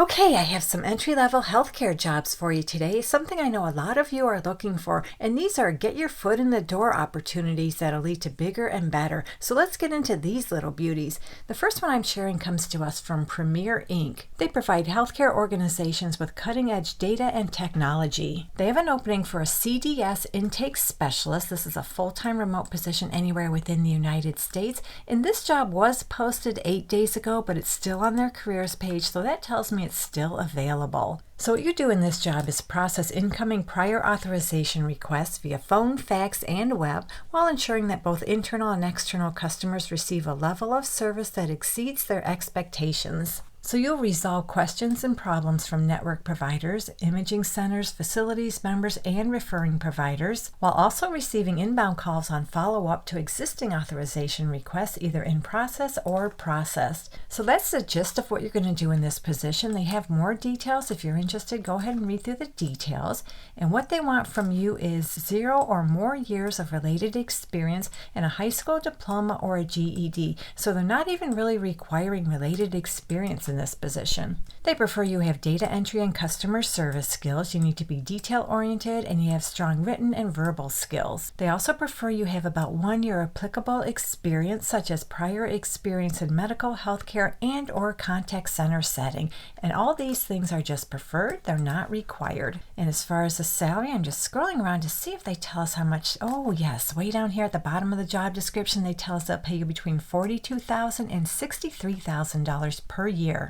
Okay, I have some entry-level healthcare jobs for you today, something I know a lot of you are looking for, and these are get your foot in the door opportunities that'll lead to bigger and better. So let's get into these little beauties. The first one I'm sharing comes to us from Premier Inc. They provide healthcare organizations with cutting-edge data and technology. They have an opening for a CDS intake specialist. This is a full-time remote position anywhere within the United States, and this job was posted 8 days ago, but it's still on their careers page, so that tells me it's still available. So what you do in this job is process incoming prior authorization requests via phone, fax, and web while ensuring that both internal and external customers receive a level of service that exceeds their expectations. So you'll resolve questions and problems from network providers, imaging centers, facilities members, and referring providers, while also receiving inbound calls on follow-up to existing authorization requests either in process or processed. So that's the gist of what you're going to do in this position. They have more details. If you're interested, go ahead and read through the details. And what they want from you is 0 or more years of related experience and a high school diploma or a GED. So they're not even really requiring related experience in this position. They prefer you have data entry and customer service skills. You need to be detail oriented and you have strong written and verbal skills. They also prefer you have about 1 year applicable experience, such as prior experience in medical, healthcare, and or contact center setting. And all these things are just preferred. They're not required. And as far as the salary, I'm just scrolling around to see if they tell us how much. Oh yes, way down here at the bottom of the job description, they tell us they'll pay you between $42,000 and $63,000 per year.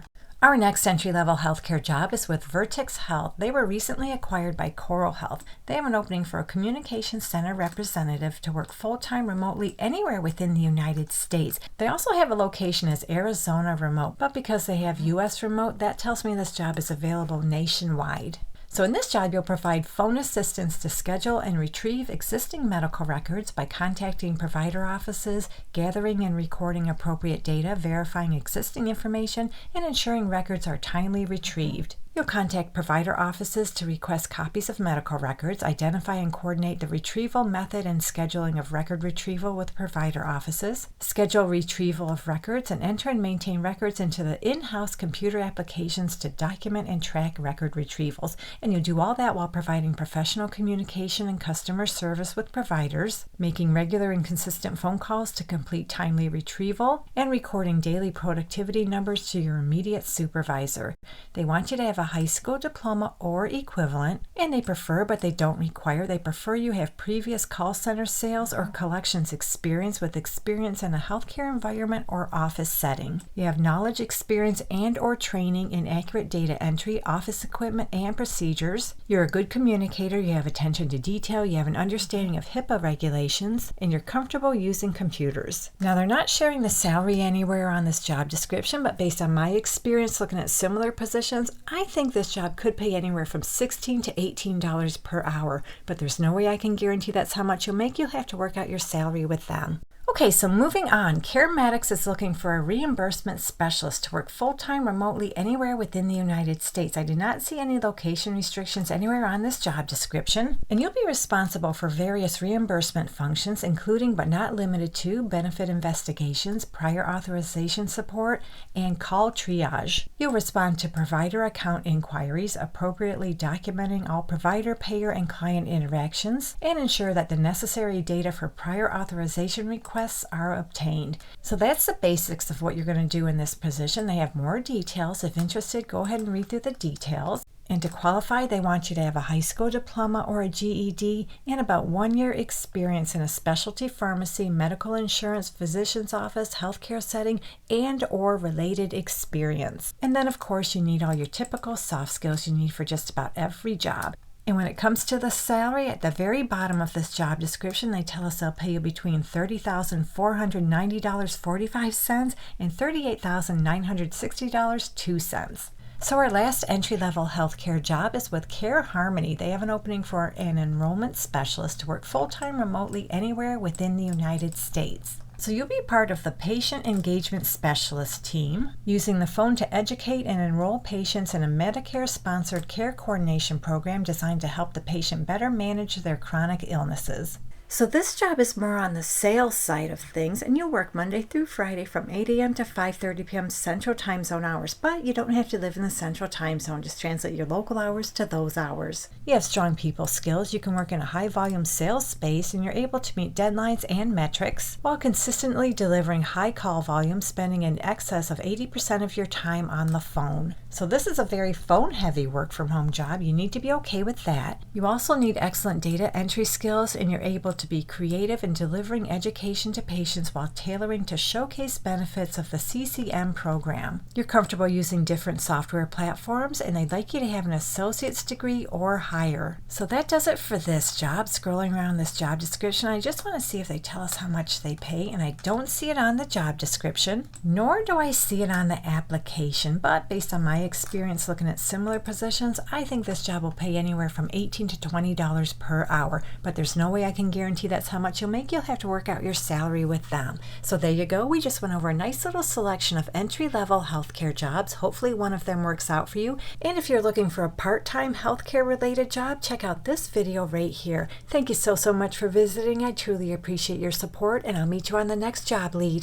Our next entry-level healthcare job is with Vertex Health. They were recently acquired by Coral Health. They have an opening for a communications center representative to work full-time remotely anywhere within the United States. They also have a location as Arizona remote, but because they have U.S. remote, that tells me this job is available nationwide. So in this job, you'll provide phone assistance to schedule and retrieve existing medical records by contacting provider offices, gathering and recording appropriate data, verifying existing information, and ensuring records are timely retrieved. You'll contact provider offices to request copies of medical records, identify and coordinate the retrieval method and scheduling of record retrieval with provider offices, schedule retrieval of records, and enter and maintain records into the in-house computer applications to document and track record retrievals. And you'll do all that while providing professional communication and customer service with providers, making regular and consistent phone calls to complete timely retrieval, and recording daily productivity numbers to your immediate supervisor. They want you to have a high school diploma or equivalent, and they prefer, but they don't require, they prefer you have previous call center sales or collections experience with experience in a healthcare environment or office setting. You have knowledge, experience, and or training in accurate data entry, office equipment, and procedures. You're a good communicator, you have attention to detail, you have an understanding of HIPAA regulations, and you're comfortable using computers. Now, they're not sharing the salary anywhere on this job description, but based on my experience looking at similar positions, I think this job could pay anywhere from $16 to $18 per hour, but there's no way I can guarantee that's how much you'll make. You'll have to work out your salary with them. Okay, so moving on, CareMatix is looking for a reimbursement specialist to work full-time remotely anywhere within the United States. I did not see any location restrictions anywhere on this job description, and you'll be responsible for various reimbursement functions, including but not limited to benefit investigations, prior authorization support, and call triage. You'll respond to provider account inquiries, appropriately documenting all provider, payer, and client interactions, and ensure that the necessary data for prior authorization requests are obtained. So that's the basics of what you're going to do in this position. They have more details. If interested, go ahead and read through the details. And to qualify, they want you to have a high school diploma or a GED and about 1 year experience in a specialty pharmacy, medical insurance, physician's office, healthcare setting, and or related experience. And then, of course, you need all your typical soft skills you need for just about every job. And when it comes to the salary, at the very bottom of this job description, they tell us they'll pay you between $30,490.45 and $38,960.02. So our last entry-level healthcare job is with Care Harmony. They have an opening for an enrollment specialist to work full-time remotely anywhere within the United States. So you'll be part of the Patient Engagement Specialist team, using the phone to educate and enroll patients in a Medicare-sponsored care coordination program designed to help the patient better manage their chronic illnesses. So this job is more on the sales side of things, and you'll work Monday through Friday from 8 a.m. to 5:30 p.m. Central Time Zone hours, but you don't have to live in the Central Time Zone. Just translate your local hours to those hours. You have strong people skills. You can work in a high-volume sales space, and you're able to meet deadlines and metrics while consistently delivering high call volume, spending in excess of 80% of your time on the phone. So this is a very phone-heavy work-from-home job. You need to be okay with that. You also need excellent data entry skills, and you're able to be creative in delivering education to patients while tailoring to showcase benefits of the CCM program. You're comfortable using different software platforms, and they'd like you to have an associate's degree or higher. So that does it for this job. Scrolling around this job description, I just want to see if they tell us how much they pay, and I don't see it on the job description, nor do I see it on the application, but based on my experience looking at similar positions, I think this job will pay anywhere from $18 to $20 per hour, but there's no way I can guarantee that's how much you'll make. You'll have to work out your salary with them. So there you go. We just went over a nice little selection of entry-level healthcare jobs. Hopefully one of them works out for you. And if you're looking for a part-time healthcare related job, check out this video right here. Thank you so much for visiting. I truly appreciate your support, and I'll meet you on the next job lead.